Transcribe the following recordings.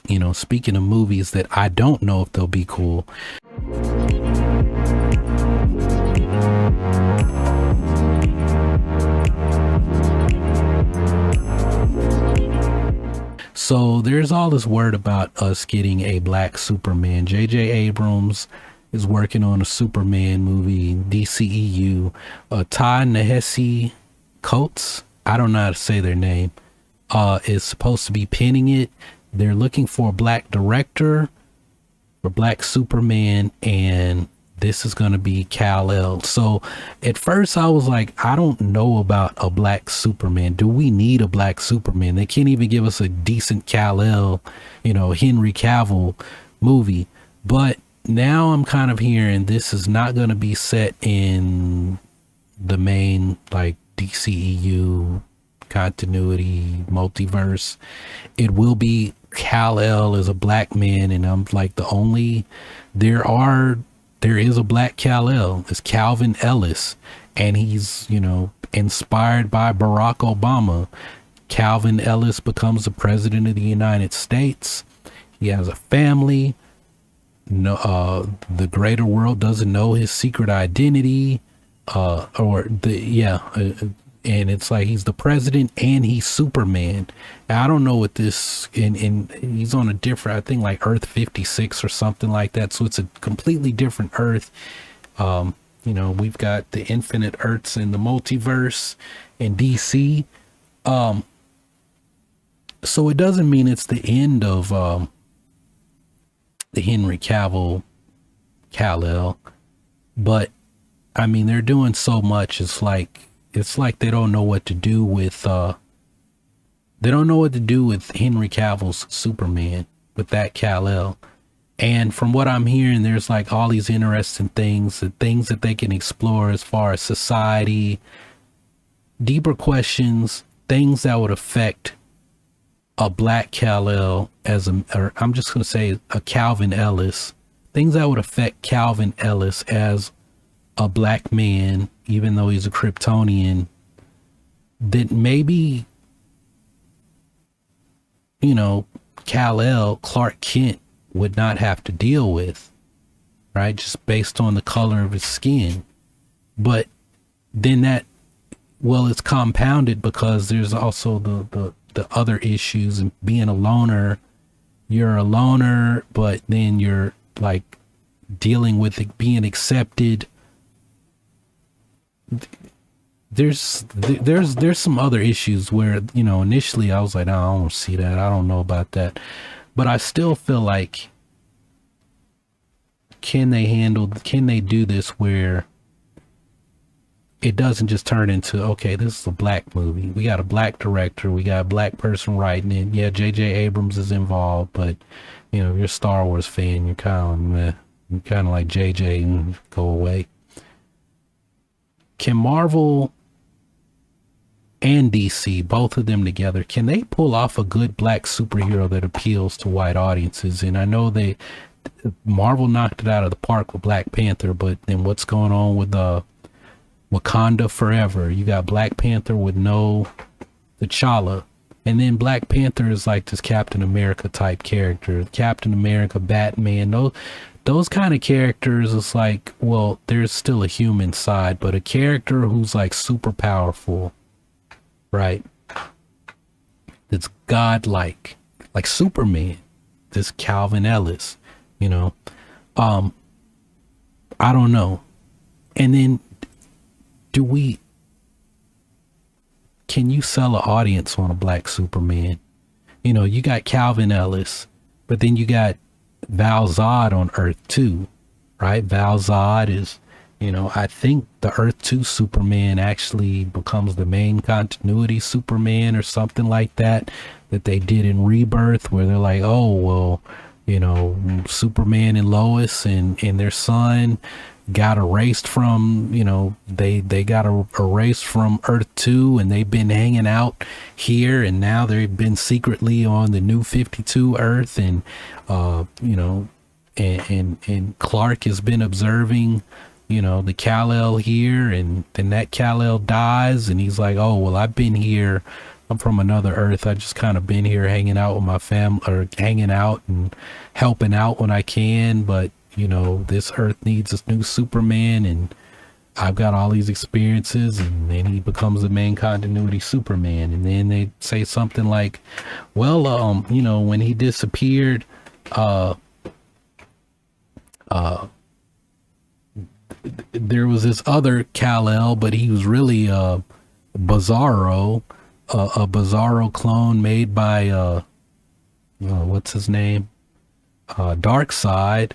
You know, speaking of movies that I don't know if they'll be cool. So there's all this word about us getting a black Superman. J.J. Abrams is working on a Superman movie. DCEU. Ty Nehesi Coates, I don't know how to say their name, is supposed to be penning it. They're looking for a black director for Black Superman, and this is going to be Kal-El. So at first I was like, I don't know about a black Superman. Do we need a black Superman? They can't even give us a decent Kal-El, you know, Henry Cavill movie. But now I'm kind of hearing this is not going to be set in the main like DCEU continuity multiverse. It will be Kal-El as a black man, and I'm like there is a black Kal-El. It's Calvin Ellis, and he's, you know, inspired by Barack Obama. Calvin Ellis becomes the president of the United States. He has a family. No, the greater world doesn't know his secret identity. And it's like he's the president and he's Superman. I don't know what this, and he's on a different, I think like Earth 56 or something like that. So it's a completely different Earth. You know, we've got the infinite Earths in the multiverse in DC. So it doesn't mean it's the end of the Henry Cavill Kal-El, but I mean, they're doing so much. It's like they don't know what to do with Henry Cavill's Superman, with that Kal-El. And from what I'm hearing, there's like all these interesting things that they can explore as far as society, deeper questions, things that would affect a black Kal-El or I'm just going to say a Calvin Ellis, things that would affect Calvin Ellis as a black man, even though he's a Kryptonian, that maybe, you know, Kal-El, Clark Kent, would not have to deal with, right? Just based on the color of his skin. But then it's compounded because there's also the other issues, and being a loner. You're a loner, but then you're like dealing with it, being accepted. There's some other issues where, you know, initially I was like, oh, I don't see that. I don't know about that. But I still feel like, can they do this where it doesn't just turn into, okay, this is a black movie. We got a black director. We got a black person writing it. Yeah, J.J. Abrams is involved, but, you know, if you're a Star Wars fan, you're kind of like J.J. and go away. Can Marvel and DC, both of them together, can they pull off a good black superhero that appeals to white audiences? And I know Marvel knocked it out of the park with Black Panther, but then what's going on with Wakanda Forever? You got Black Panther with no T'Challa, and then Black Panther is like this Captain America type character, Captain America, Batman, those kind of characters. It's like, well, there's still a human side, but a character who's like super powerful, right? That's godlike, like Superman, this Calvin Ellis, you know. I don't know. And then can you sell an audience on a black Superman? You know, you got Calvin Ellis, but then you got Val Zod on Earth 2, right? Val Zod is, you know, I think the Earth 2 Superman actually becomes the main continuity Superman or something like that they did in Rebirth, where they're like, oh, well, you know, Superman and Lois and their son got erased from, you know, they got erased from Earth 2, and they've been hanging out here, and now they've been secretly on the new 52 Earth, and you know, and Clark has been observing, you know, the Kal-El here, and then that Kal-El dies, and he's like, oh, well, I've been here I'm from another Earth. I just kind of been here hanging out with my family, or hanging out and helping out when I can. But you know, this Earth needs this new Superman, and I've got all these experiences. And then he becomes the main continuity Superman. And then they say something like, well, you know, when he disappeared, there was this other Kal-El, but he was really Bizarro, a Bizarro clone made by what's his name, Darkseid.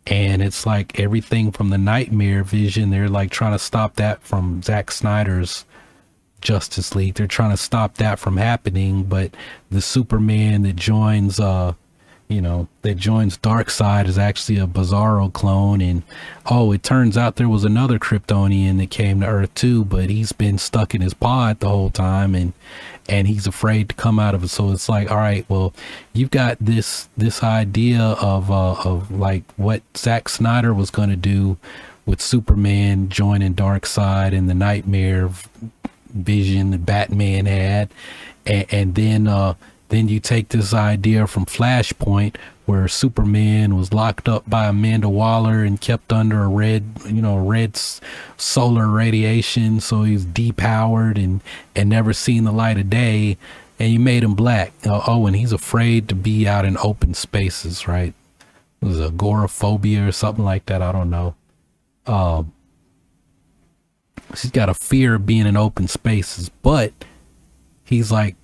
And it's like everything from the Nightmare Vision, they're like trying to stop that from Zack Snyder's Justice League. They're trying to stop that from happening. But the Superman that joins you know, that joins Darkseid is actually a Bizarro clone. And oh, it turns out there was another Kryptonian that came to Earth too, but he's been stuck in his pod the whole time, and he's afraid to come out of it. So it's like, all right, well, you've got this idea of like what Zack Snyder was going to do with Superman joining Darkseid and the Nightmare Vision that Batman had, and then you take this idea from Flashpoint, where Superman was locked up by Amanda Waller and kept under a red solar radiation, so he's depowered and never seen the light of day, and you made him black. Oh, and he's afraid to be out in open spaces, right? It was agoraphobia or something like that. I don't know. He's got a fear of being in open spaces, but he's like,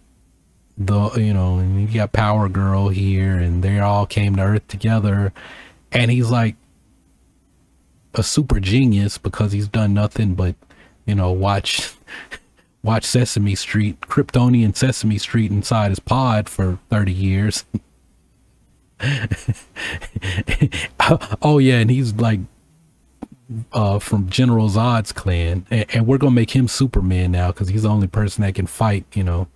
you know, and you got Power Girl here, and they all came to Earth together, and he's like a super genius because he's done nothing but, you know, watch Sesame Street, Kryptonian Sesame Street inside his pod for 30 years. Oh yeah, and he's like from General Zod's clan, and we're gonna make him Superman now because he's the only person that can fight, you know,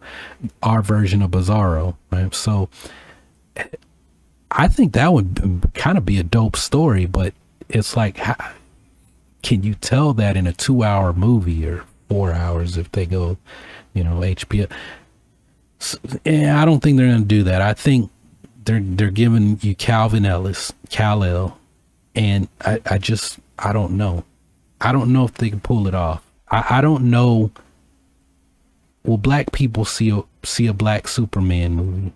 our version of Bizarro, right? So I think that would kind of be a dope story, but it's like, how can you tell that in a 2-hour movie, or 4 hours if they go, you know, HBO? So, yeah, I don't think they're gonna do that. I think they're giving you Kal-El, and I don't know. I don't know if they can pull it off. I don't know. Will black people see a black Superman movie?